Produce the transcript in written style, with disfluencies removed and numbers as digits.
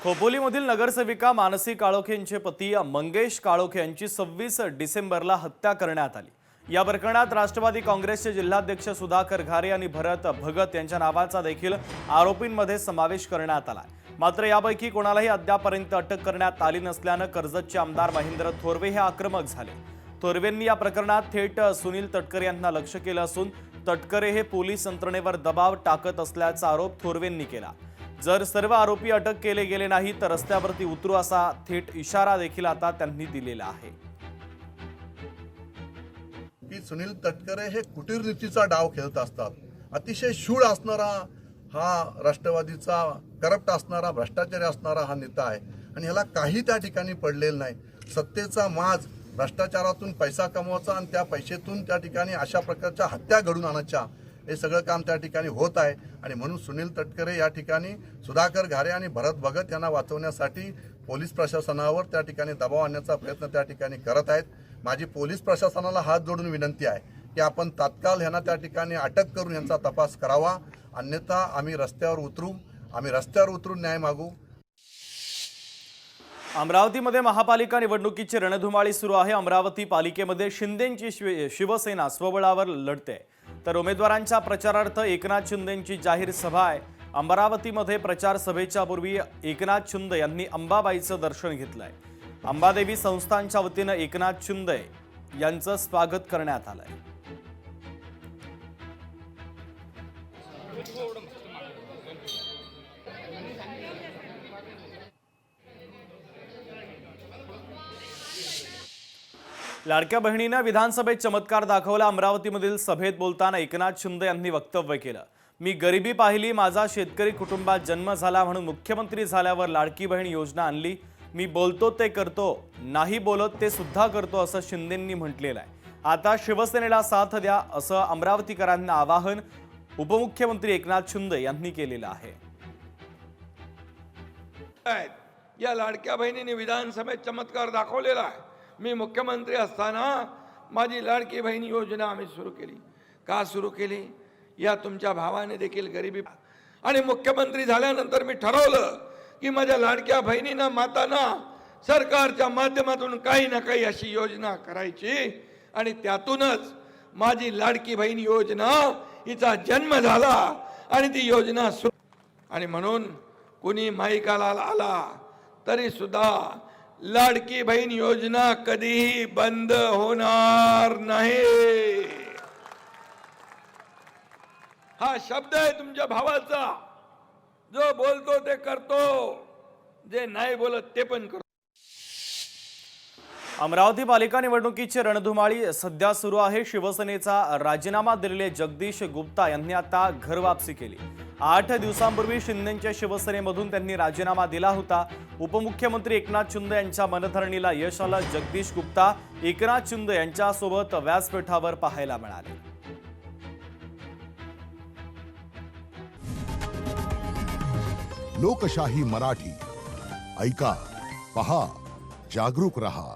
खोपोलीमधील नगरसेविका मानसी काळोखे यांचे पती मंगेश काळोखे यांची 26 डिसेंबरला हत्या करण्यात आली। या प्रकरणात राष्ट्रवादी काँग्रेसचे जिल्हाध्यक्ष सुधाकर घारे आणि भरत भगत यांच्या नावाचा देखील आरोपींमध्ये समावेश करण्यात आला। मात्र यापैकी कोणालाही अद्यापर्यंत अटक करण्यात आली नसल्याने कर्जतचे आमदार महेंद्र थोरवे हे आक्रमक झाले। थोरवेंनी या प्रकरणात थेट सुनील तटकरे यांना लक्ष्य केलं असून तटकरे हे पोलीस यंत्रणेवर दबाव टाकत असल्याचा आरोप थोरवेंनी केला। जर सर्व आरोपी अटक केले गेले नाही तर रस्त्यावरती उतरू असा थेट इशारा देखील आता त्यांनी दिलेला आहे। की सुनील तटकरे हे कुटीर नीतीचा डाव खेळत असतात। अतिशय शूळ असणारा हा राष्ट्रवादीचा करप्ट असणारा भ्रष्टाचारी असणारा हा नेता आहे आणि ह्याला काही त्या ठिकाणी पडलेलं नाही। सत्तेचा माज भ्रष्टाचारातून पैसा कमवायचा आणि त्या पैशातून त्या ठिकाणी अशा प्रकारच्या हत्या घडून आणायच्या हे सगळं काम त्या ठिकाणी होत आहे। आणि म्हणून सुनील तटकरे या ठिकाणी सुधाकर घारे आणि भरत भगत यांना वाचवण्यासाठी पोलीस प्रशासनावर त्या ठिकाणी दबाव आणण्याचा प्रयत्न त्या ठिकाणी करत आहेत। माझी पोलीस प्रशासनाला हात जोडून विनंती आहे की आपण तात्काळ यांना त्या ठिकाणी अटक करून यांचा तपास करावा, अन्यथा आम्ही रस्त्यावर उतरून न्याय मागू। अमरावतीमध्ये महापालिका निवडणुकीची रणधुमाळी सुरू आहे। अमरावती पालिकेमध्ये शिंदेंची शिवसेना स्वबळावर लढते तर उमेदवारांच्या प्रचारार्थ एकनाथ शिंदेंची जाहीर सभा आहे। अमरावतीमध्ये प्रचार सभेच्या पूर्वी एकनाथ शिंदे यांनी अंबाबाईचं दर्शन घेतलंय। अंबादेवी संस्थानच्या वतीनं एकनाथ शिंदे यांचं स्वागत करण्यात आलंय। लाडक्या बहिणीने विधानसभेत चमत्कार दाखवला। अमरावतीमधील सभेत बोलताना एकनाथ शिंदे यांनी वक्तव्य केलं। मी गरिबी पाहिली, माझा शेतकरी कुटुंबात जन्म झाला म्हणून मुख्यमंत्री झाल्यावर लाडकी बहीण योजना आणली। मी बोलतो ते करतो, नाही बोलत ते सुद्धा करतो असं शिंदेंनी म्हटलेलं आहे। आता शिवसेनेला साथ द्या असं अमरावतीकरांना आवाहन उपमुख्यमंत्री एकनाथ शिंदे यांनी केलेलं आहे। या लाडक्या बहिणीने विधानसभेत चमत्कार दाखवलेला आहे। मी मुख्यमंत्री असताना माझी लाडकी बहीण योजना आम्ही सुरू केली। का सुरू केली? या तुमच्या भावाने देखील गरिबी आणि मुख्यमंत्री झाल्यानंतर मी ठरवलं की माझ्या लाडक्या बहिणींना मातांना सरकारच्या माध्यमातून काही ना काही अशी योजना करायची आणि त्यातूनच माझी लाडकी बहीण योजना हिचा जन्म झाला आणि ती योजना आणि म्हणून कुणी माईकाला आला तरी सुद्धा लाडकी बहीण योजना कधीही बंद होणार नाही। हा शब्द आहे तुमच्या भावाचा, जो बोलतो ते करतो, जे नाही बोलत ते पण करतो। अमरावती पालिका निवडणुकीची रणधुमाळी सध्या सुरू आहे। शिवसेनेचा राजीनामा दिलेले जगदीश गुप्ता यांनी आता घर वापसी केली। 8 दिवसांपूर्वी शिंदेंच्या शिवसेनेमधून त्यांनी राजीनामा दिला होता। उपमुख्यमंत्री एकनाथ शिंदे यांच्या मनधरणीला यश आलं। जगदीश गुप्ता एकनाथ शिंदे यांच्यासोबत व्यासपीठावर पाहायला मिळाले। लोकशाही मराठी ऐका, पहा, जागरूक रहा।